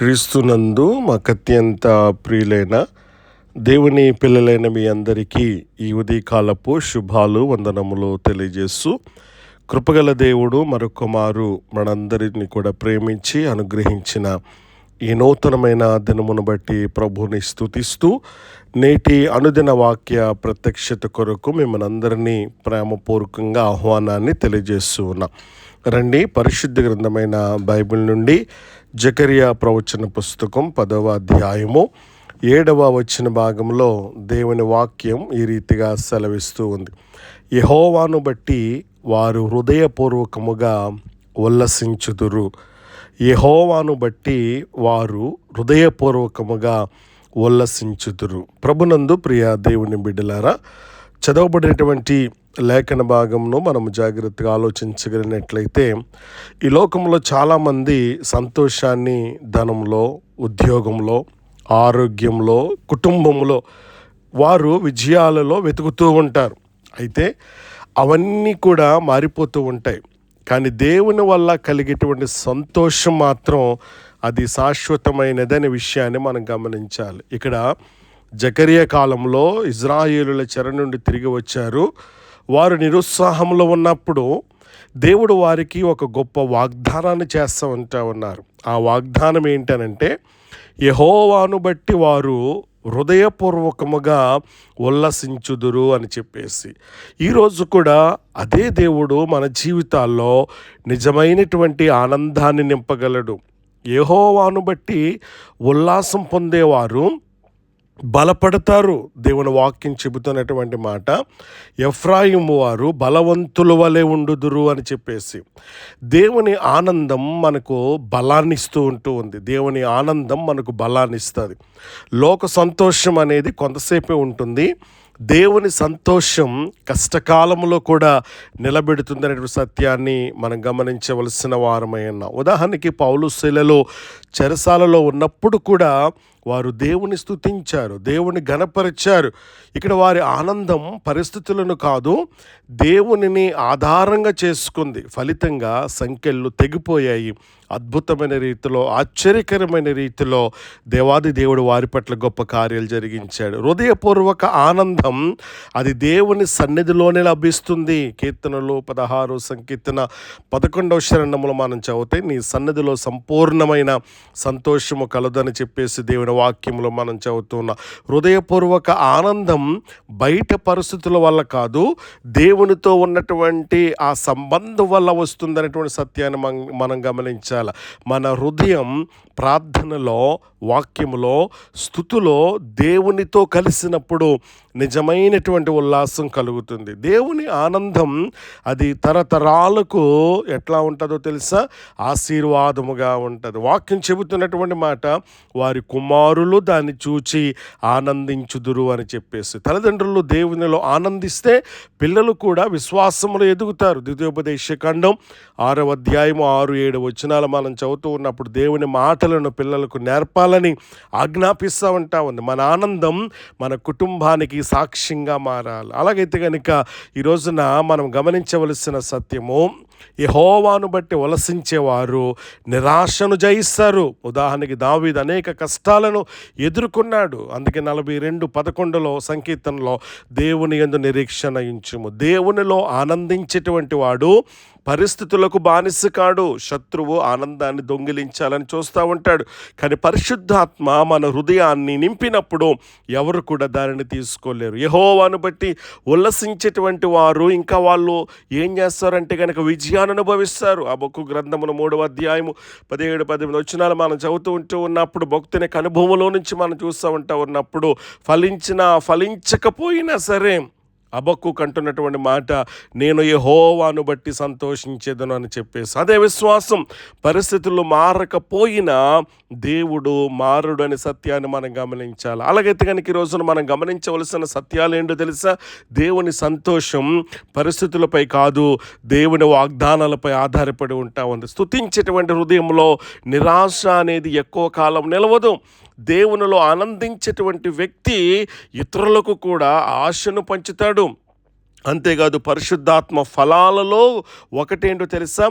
క్రీస్తునందు మాకత్యంత ప్రియులైన దేవుని పిల్లలైన మీ అందరికీ ఈ ఉదయకాలపు శుభాలు వందనములు తెలియజేస్తూ కృపగల దేవుడు మరొక మారు మనందరిని కూడా ప్రేమించి అనుగ్రహించిన ఈ నూతనమైన దినమును బట్టి ప్రభుని స్తుతిస్తూ నేటి అనుదిన వాక్య ప్రత్యక్షత కొరకు మిమ్మల్ని అందరినీ ప్రేమపూర్వకంగా ఆహ్వానాన్ని తెలియజేస్తూ ఉన్నాం. రండి, పరిశుద్ధ గ్రంథమైన బైబిల్ నుండి జకరియా ప్రవచన పుస్తకం 10వ అధ్యాయము 7వ వచన భాగంలో దేవుని వాక్యం ఈ రీతిగా సెలవిస్తూ ఉంది. యెహోవాను బట్టి వారు హృదయపూర్వకముగా ఉల్లసించుదురు. యెహోవాను బట్టి వారు హృదయపూర్వకముగా ఉల్లసించుదురు. ప్రభునందు ప్రియ దేవుని బిడ్డలారా, చదవబడినటువంటి లేఖన భాగంను మనం జాగ్రత్తగా ఆలోచించగలిగినట్లయితే ఈ లోకంలో చాలామంది సంతోషాన్ని ధనంలో, ఉద్యోగంలో, ఆరోగ్యంలో, కుటుంబంలో వారు విజయాలలో వెతుకుతూ ఉంటారు. అయితే అవన్నీ కూడా మారిపోతూ ఉంటాయి. కానీ దేవుని వల్ల కలిగేటువంటి సంతోషం మాత్రం అది శాశ్వతమైనదనే విషయాన్ని మనం గమనించాలి. ఇక్కడ జకరియా కాలంలో ఇజ్రాయేలుల చెర నుండి తిరిగి వచ్చారు. వారు నిరుత్సాహంలో ఉన్నప్పుడు దేవుడు వారికి ఒక గొప్ప వాగ్దానాన్ని చేస్తూ ఉన్నారు. ఆ వాగ్దానం ఏంటనంటే, యెహోవాను బట్టి వారు హృదయపూర్వకముగా ఉల్లసించుదురు అని చెప్పేసి. ఈరోజు కూడా అదే దేవుడు మన జీవితాల్లో నిజమైనటువంటి ఆనందాన్ని నింపగలడు. యెహోవాను బట్టి ఉల్లాసం పొందేవారు బలపడతారు. దేవుని వాక్యం చెబుతున్నటువంటి మాట, ఎఫ్రాయిము వారు బలవంతుల వలె ఉండుదురు అని చెప్పేసి. దేవుని ఆనందం మనకు బలాన్ని ఇస్తూ ఉంది. దేవుని ఆనందం మనకు బలాన్ని ఇస్తుంది. లోక సంతోషం అనేది కొంతసేపే ఉంటుంది. దేవుని సంతోషం కష్టకాలంలో కూడా నిలబెడుతుందనే సత్యాన్ని మనం గమనించవలసిన వారమై ఉన్నాం. ఉదాహరణకి పౌలు శిలలో చెరసాలలో ఉన్నప్పుడు కూడా వారు దేవుని స్తుతించారు, దేవుని ఘనపరిచారు. ఇక్కడ వారి ఆనందం పరిస్థితులను కాదు, దేవునిని ఆధారంగా చేసుకుంది. ఫలితంగా సంఖ్యలు తెగిపోయాయి. అద్భుతమైన రీతిలో, ఆశ్చర్యకరమైన రీతిలో దేవాది దేవుడు వారి పట్ల గొప్ప కార్యాలు జరిగించాడు. హృదయపూర్వక ఆనందం అది దేవుని సన్నిధిలోనే లభిస్తుంది. కీర్తనలు 16 సంకీర్తన 11వ శరణములు మనం చదివితే, నీ సన్నిధిలో సంపూర్ణమైన సంతోషము కలదని చెప్పేసి దేవుని వాక్యంలో మనం చదువుతున్నాం. హృదయపూర్వక ఆనందం బయట పరిస్థితుల వల్ల కాదు, దేవునితో ఉన్నటువంటి ఆ సంబంధం వల్ల వస్తుందనేటువంటి సత్యాన్ని మనం గమనించాలి. మన హృదయం ప్రార్థనలో, వాక్యములో, స్తుతిలో దేవునితో కలిసినప్పుడు నిజమైనటువంటి ఉల్లాసం కలుగుతుంది. దేవుని ఆనందం అది తరతరాలకు ఎట్లా ఉంటుందో తెలుసా? ఆశీర్వాదముగా ఉంటుంది. వాక్యం చెబుతున్నటువంటి మాట, వారి కుమారులు దాన్ని చూచి ఆనందించుదురు అని చెప్పేసి. తల్లిదండ్రులు దేవునిలో ఆనందిస్తే పిల్లలు కూడా విశ్వాసములో ఎదుగుతారు. ద్వితీయోపదేశకాండం 6వ అధ్యాయము 6-7 వచనాలు మనం చదువుతూ ఉన్నప్పుడు దేవుని మాటలను పిల్లలకు నేర్పాలని ఆజ్ఞాపిస్తూ ఉంది. మన ఆనందం మన కుటుంబానికి సాక్ష్యంగా మారాలి. అలాగైతే కనుక ఈ రోజున మనం గమనించవలసిన సత్యము, యెహోవాను బట్టి ఉల్లసించేవారు నిరాశను జయిస్తారు. ఉదాహరణకి దావీదు అనేక కష్టాలను ఎదుర్కొన్నాడు. అందుకే 42:11 సంకీర్తనలో దేవుని యందు నిరీక్షణ ఉంచుము. దేవునిలో ఆనందించేటువంటి వాడు పరిస్థితులకు బానిస కాడు. శత్రువు ఆనందాన్ని దొంగిలించాలని చూస్తూ ఉంటాడు. కానీ పరిశుద్ధాత్మ మన హృదయాన్ని నింపినప్పుడు ఎవరు కూడా దానిని తీసుకోలేరు. యెహోవాను బట్టి ఉల్లసించేటువంటి వారు ఇంకా వాళ్ళు ఏం చేస్తారంటే కనుక విజయాన్ని అనుభవిస్తారు. హబక్కూకు గ్రంథమును 3వ అధ్యాయము 17-18 వచనాలు మనం చదువుతూ ఉన్నప్పుడు భక్తుని అనుభవంలో నుంచి మనం చూస్తూ ఉన్నప్పుడు ఫలించినా ఫలించకపోయినా సరే హబక్కూకు అంటున్నటువంటి మాట, నేను యెహోవాను బట్టి సంతోషించేదను అని చెప్పేసి. అదే విశ్వాసం. పరిస్థితులు మారకపోయినా దేవుడు మారుడు అనే సత్యాన్ని మనం గమనించాలి. అలాగైతే కనుక ఈ రోజున మనం గమనించవలసిన సత్యాలు ఏంటో తెలుసా? దేవుని సంతోషం పరిస్థితులపై కాదు, దేవుని వాగ్దానాలపై ఆధారపడి ఉంది. స్తుతించేటువంటి హృదయంలో నిరాశ అనేది ఎక్కువ కాలం నిలవదు. దేవునిలో ఆనందించేటువంటి వ్యక్తి ఇతరులకు కూడా ఆశను పంచుతాడు. అంతేకాదు పరిశుద్ధాత్మ ఫలాలలో ఒకటేంటో తెలుసా?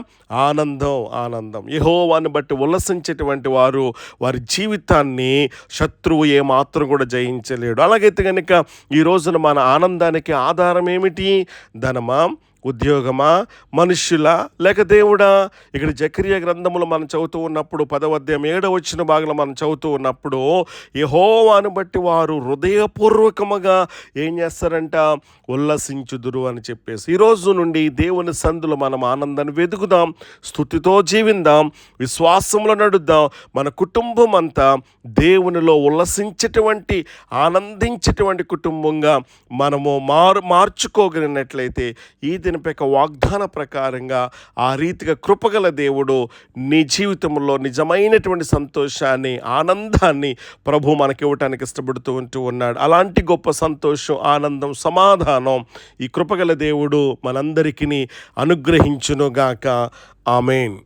ఆనందం. యెహోవాను బట్టి ఉల్లసించేటువంటి వారు వారి జీవితాన్ని శత్రువు ఏమాత్రం కూడా జయించలేడు. అలాగైతే కనుక ఈ రోజున మన ఆనందానికి ఆధారం ఏమిటి? ధనమా, ఉద్యోగమా, మనుష్యులా, లేక దేవుడా? ఇక్కడ జకర్యా గ్రంథములు మనం చదువుతూ ఉన్నప్పుడు 10వ అధ్యాయం 7వ వచన భాగంలో మనం చదువుతూ ఉన్నప్పుడు యెహోవాను బట్టి వారు హృదయపూర్వకముగా ఏం చేస్తారంట? ఉల్లసించుదురు అని చెప్పేసి. ఈరోజు నుండి దేవుని సందులో మనం ఆనందాన్ని వెతుకుదాం, స్తుతితో జీవిందాం, విశ్వాసంలో నడుద్దాం. మన కుటుంబం అంతా దేవునిలో ఉల్లసించేటువంటి, ఆనందించేటువంటి కుటుంబంగా మనము మార్చుకోగలిగినట్లయితే ఈ దినపైక వాగ్దాన ప్రకారంగా ఆ రీతిగా కృపగల దేవుడు నీ జీవితంలో నిజమైనటువంటి సంతోషాన్ని, ఆనందాన్ని ప్రభు మనకి ఇవ్వటానికి ఉంటూ ఉన్నాడు. అలాంటి గొప్ప సంతోషం, ఆనందం, సమాధానం ఈ కృపగల దేవుడు మనందరికీ అనుగ్రహించునుగాక. ఆమేన్.